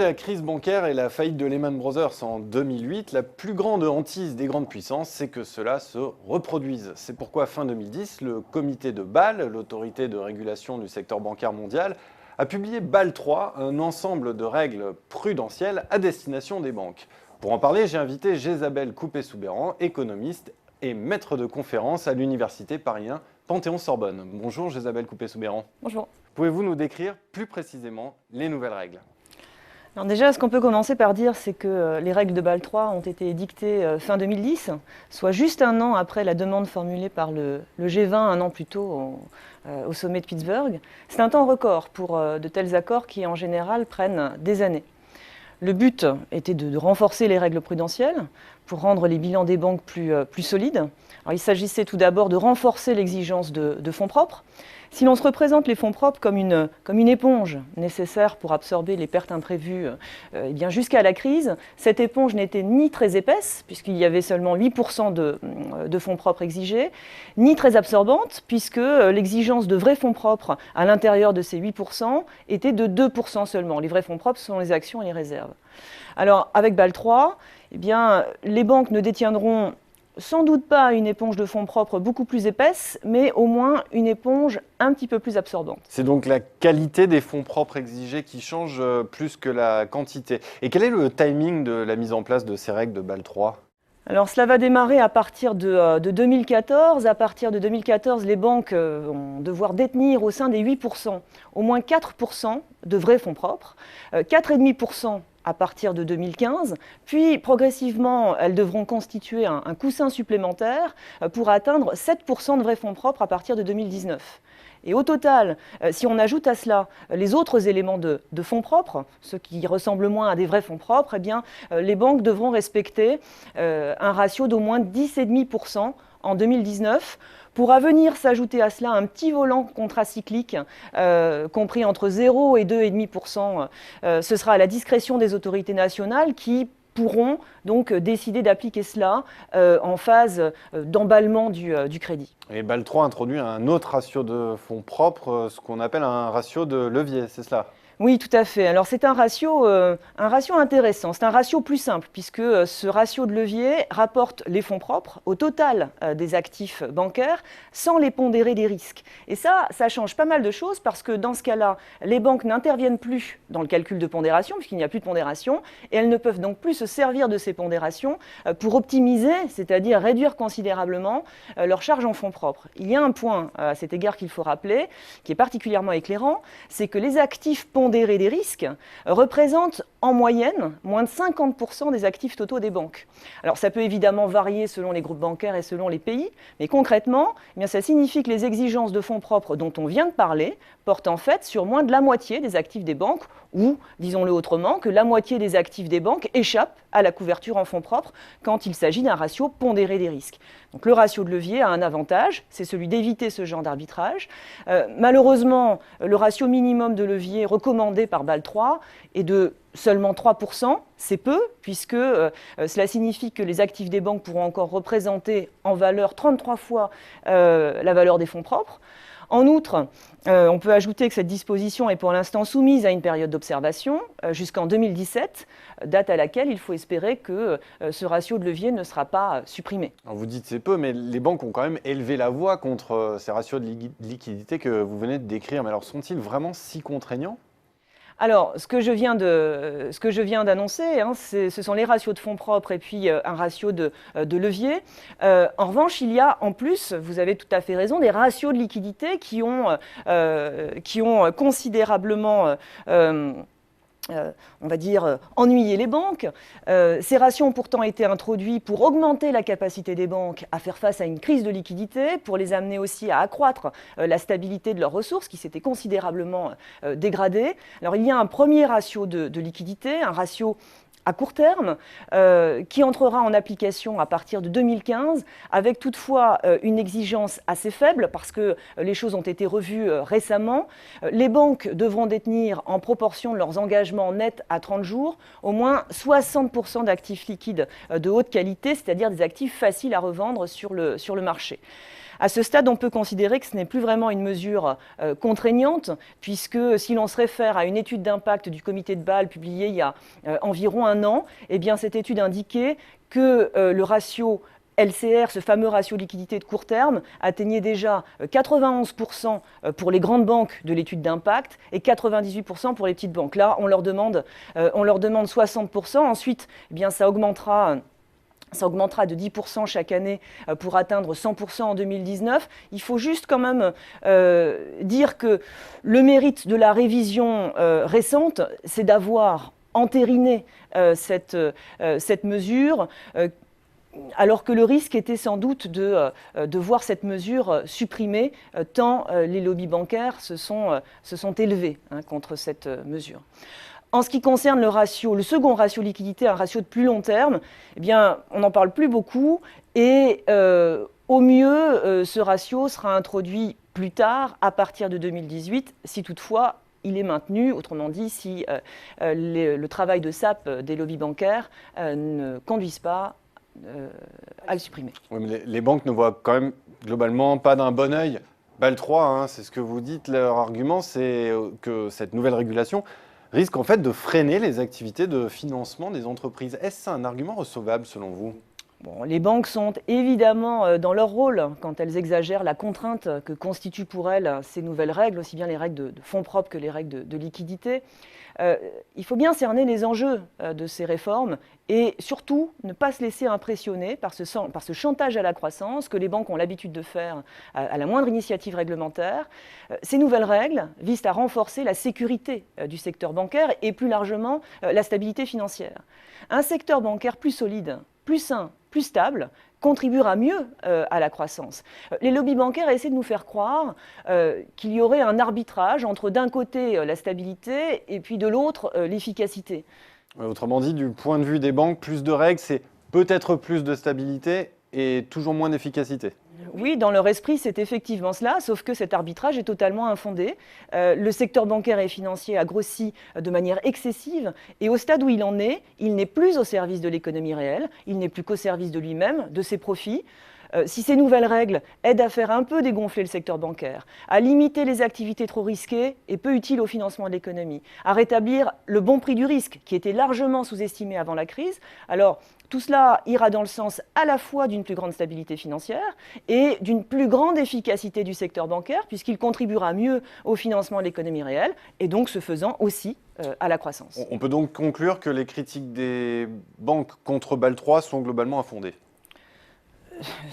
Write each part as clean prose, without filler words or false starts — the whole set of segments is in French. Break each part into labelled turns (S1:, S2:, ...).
S1: la crise bancaire et la faillite de Lehman Brothers en 2008, la plus grande hantise des grandes puissances, c'est que cela se reproduise. C'est pourquoi, fin 2010, le comité de Bâle, l'autorité de régulation du secteur bancaire mondial, a publié Bâle III, un ensemble de règles prudentielles à destination des banques. Pour en parler, j'ai invité Jésabel Coupé-Soubeyran, économiste et maître de conférence à l'université Paris 1 Panthéon-Sorbonne. Bonjour Jésabel Coupé-Soubeyran.
S2: Bonjour.
S1: Pouvez-vous nous décrire plus précisément les nouvelles règles ?
S2: Alors déjà, ce qu'on peut commencer par dire, c'est que les règles de Bâle III ont été édictées fin 2010, soit juste un an après la demande formulée par le G20 un an plus tôt au sommet de Pittsburgh. C'est un temps record pour de tels accords qui, en général, prennent des années. Le but était de renforcer les règles prudentielles pour rendre les bilans des banques plus solides. Alors, il s'agissait tout d'abord de renforcer l'exigence de fonds propres. Si l'on se représente les fonds propres comme une éponge nécessaire pour absorber les pertes imprévues jusqu'à la crise, cette éponge n'était ni très épaisse, puisqu'il y avait seulement 8% de fonds propres exigés, ni très absorbante, puisque l'exigence de vrais fonds propres à l'intérieur de ces 8% était de 2% seulement. Les vrais fonds propres sont les actions et les réserves. Alors, avec Bâle III, les banques ne détiendront sans doute pas une éponge de fonds propres beaucoup plus épaisse, mais au moins une éponge un petit peu plus absorbante.
S1: C'est donc la qualité des fonds propres exigés qui change plus que la quantité. Et quel est le timing de la mise en place de ces règles de Bâle III ?
S2: Alors cela va démarrer à partir de 2014. À partir de 2014, les banques vont devoir détenir au sein des 8% au moins 4% de vrais fonds propres, 4,5% à partir de 2015, puis progressivement, elles devront constituer un coussin supplémentaire pour atteindre 7% de vrais fonds propres à partir de 2019. Et au total, si on ajoute à cela les autres éléments de fonds propres, ceux qui ressemblent moins à des vrais fonds propres, les banques devront respecter un ratio d'au moins 10,5% en 2019, pourra venir s'ajouter à cela un petit volant contracyclique compris entre 0 et 2,5%. Ce sera à la discrétion des autorités nationales qui pourront donc décider d'appliquer cela en phase d'emballement du crédit.
S1: Et Bâle III introduit un autre ratio de fonds propres, ce qu'on appelle un ratio de levier, c'est cela ?
S2: Oui, tout à fait. Alors c'est un ratio intéressant, c'est un ratio plus simple puisque ce ratio de levier rapporte les fonds propres au total des actifs bancaires sans les pondérer des risques. Et ça change pas mal de choses parce que dans ce cas-là, les banques n'interviennent plus dans le calcul de pondération puisqu'il n'y a plus de pondération et elles ne peuvent donc plus se servir de ces pondérations pour optimiser, c'est-à-dire réduire considérablement leur charge en fonds propres. Il y a un point à cet égard qu'il faut rappeler, qui est particulièrement éclairant, c'est que les actifs pondérés des risques représentent en moyenne moins de 50% des actifs totaux des banques. Alors ça peut évidemment varier selon les groupes bancaires et selon les pays, mais concrètement, ça signifie que les exigences de fonds propres dont on vient de parler portent en fait sur moins de la moitié des actifs des banques, ou, disons-le autrement, que la moitié des actifs des banques échappent à la couverture en fonds propres quand il s'agit d'un ratio pondéré des risques. Donc le ratio de levier a un avantage, c'est celui d'éviter ce genre d'arbitrage. Malheureusement, le ratio minimum de levier recommandé par Bâle III est de seulement 3%, c'est peu, puisque cela signifie que les actifs des banques pourront encore représenter en valeur 33 fois la valeur des fonds propres. En outre, on peut ajouter que cette disposition est pour l'instant soumise à une période d'observation jusqu'en 2017, date à laquelle il faut espérer que ce ratio de levier ne sera pas supprimé.
S1: Alors vous dites c'est peu, mais les banques ont quand même élevé la voix contre ces ratios de liquidité que vous venez de décrire. Mais alors sont-ils vraiment si contraignants ?
S2: Alors, ce que je viens d'annoncer, ce sont les ratios de fonds propres et puis un ratio de levier. En revanche, il y a en plus, vous avez tout à fait raison, des ratios de liquidité qui ont considérablement ennuyer les banques. Ces ratios ont pourtant été introduits pour augmenter la capacité des banques à faire face à une crise de liquidité, pour les amener aussi à accroître la stabilité de leurs ressources qui s'étaient considérablement dégradées. Alors il y a un premier ratio de liquidité, un ratio à court terme, qui entrera en application à partir de 2015, avec toutefois une exigence assez faible, parce que les choses ont été revues récemment. Les banques devront détenir, en proportion de leurs engagements nets à 30 jours, au moins 60% d'actifs liquides de haute qualité, c'est-à-dire des actifs faciles à revendre sur le marché. À ce stade, on peut considérer que ce n'est plus vraiment une mesure contraignante, puisque si l'on se réfère à une étude d'impact du comité de Bâle publiée il y a environ un an, eh bien, cette étude indiquait que le ratio LCR, ce fameux ratio liquidité de court terme, atteignait déjà 91% pour les grandes banques de l'étude d'impact et 98% pour les petites banques. Là, on leur demande 60%. Ensuite, eh bien, ça augmentera de 10% chaque année pour atteindre 100% en 2019. Il faut juste quand même dire que le mérite de la révision récente, c'est d'avoir entériné cette mesure, alors que le risque était sans doute de voir cette mesure supprimée, tant les lobbies bancaires se sont élevés contre cette mesure. En ce qui concerne le second ratio liquidité, un ratio de plus long terme, eh bien, on n'en parle plus beaucoup et au mieux, ce ratio sera introduit plus tard, à partir de 2018, si toutefois il est maintenu, autrement dit, si le travail de sape des lobbies bancaires ne conduisent pas à le supprimer.
S1: Oui, mais les banques ne voient quand même globalement pas d'un bon œil Bâle 3, c'est ce que vous dites. Leur argument, c'est que cette nouvelle régulation risque en fait de freiner les activités de financement des entreprises. Est-ce un argument recevable selon vous ?
S2: Bon, les banques sont évidemment dans leur rôle quand elles exagèrent la contrainte que constituent pour elles ces nouvelles règles, aussi bien les règles de fonds propres que les règles de liquidité. Il faut bien cerner les enjeux de ces réformes et surtout ne pas se laisser impressionner par ce chantage à la croissance que les banques ont l'habitude de faire à la moindre initiative réglementaire. Ces nouvelles règles visent à renforcer la sécurité du secteur bancaire et plus largement la stabilité financière. Un secteur bancaire plus solide, plus sain, plus stable, contribuera mieux à la croissance. Les lobbies bancaires essaient de nous faire croire qu'il y aurait un arbitrage entre d'un côté la stabilité et puis de l'autre l'efficacité.
S1: Autrement dit, du point de vue des banques, plus de règles, c'est peut-être plus de stabilité et toujours moins d'efficacité.
S2: Oui, dans leur esprit, c'est effectivement cela, sauf que cet arbitrage est totalement infondé. Le secteur bancaire et financier a grossi de manière excessive et au stade où il en est, il n'est plus au service de l'économie réelle, il n'est plus qu'au service de lui-même, de ses profits. Si ces nouvelles règles aident à faire un peu dégonfler le secteur bancaire, à limiter les activités trop risquées et peu utiles au financement de l'économie, à rétablir le bon prix du risque qui était largement sous-estimé avant la crise, alors tout cela ira dans le sens à la fois d'une plus grande stabilité financière et d'une plus grande efficacité du secteur bancaire puisqu'il contribuera mieux au financement de l'économie réelle et donc ce faisant aussi à la croissance.
S1: On peut donc conclure que les critiques des banques contre Bâle 3 sont globalement infondées.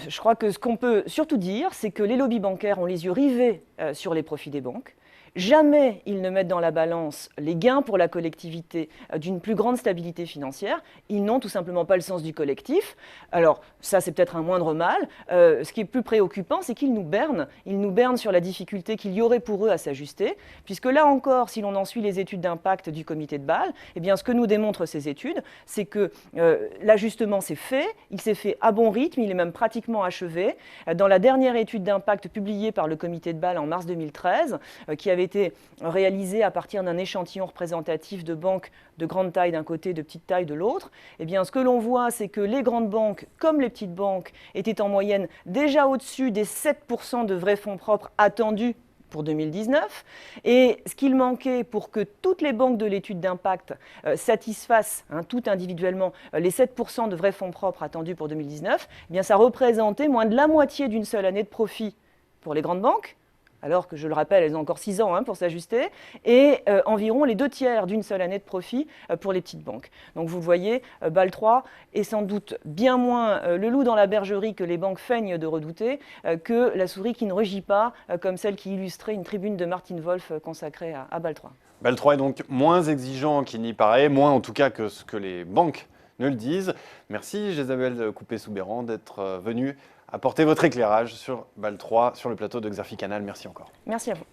S2: Je crois que ce qu'on peut surtout dire, c'est que les lobbies bancaires ont les yeux rivés sur les profits des banques. Jamais ils ne mettent dans la balance les gains pour la collectivité d'une plus grande stabilité financière. Ils n'ont tout simplement pas le sens du collectif. Alors ça, c'est peut-être un moindre mal. Ce qui est plus préoccupant, c'est qu'ils nous bernent. Ils nous bernent sur la difficulté qu'il y aurait pour eux à s'ajuster, puisque là encore, si l'on en suit les études d'impact du comité de Bâle, eh bien, ce que nous démontrent ces études, c'est que l'ajustement s'est fait, il s'est fait à bon rythme, il est même pratiquement achevé. Dans la dernière étude d'impact publiée par le comité de Bâle en mars 2013, qui avait été réalisé à partir d'un échantillon représentatif de banques de grande taille d'un côté, de petite taille de l'autre, eh bien, ce que l'on voit, c'est que les grandes banques, comme les petites banques, étaient en moyenne déjà au-dessus des 7% de vrais fonds propres attendus pour 2019. Et ce qu'il manquait pour que toutes les banques de l'étude d'impact satisfassent, toutes individuellement, les 7% de vrais fonds propres attendus pour 2019, eh bien, ça représentait moins de la moitié d'une seule année de profit pour les grandes banques, alors que, je le rappelle, elles ont encore 6 ans pour s'ajuster, et environ les 2/3 d'une seule année de profit pour les petites banques. Donc vous le voyez, Bâle 3 est sans doute bien moins le loup dans la bergerie que les banques feignent de redouter, que la souris qui ne rugit pas, comme celle qui illustrait une tribune de Martin Wolf consacrée à Bâle 3.
S1: Bâle 3 est donc moins exigeant qu'il n'y paraît, moins en tout cas que ce que les banques ne le disent. Merci Jézabel Coupé-Soubeyran d'être venue apporter votre éclairage sur Bâle 3 sur le plateau de Xerfi Canal. Merci encore.
S2: Merci à vous.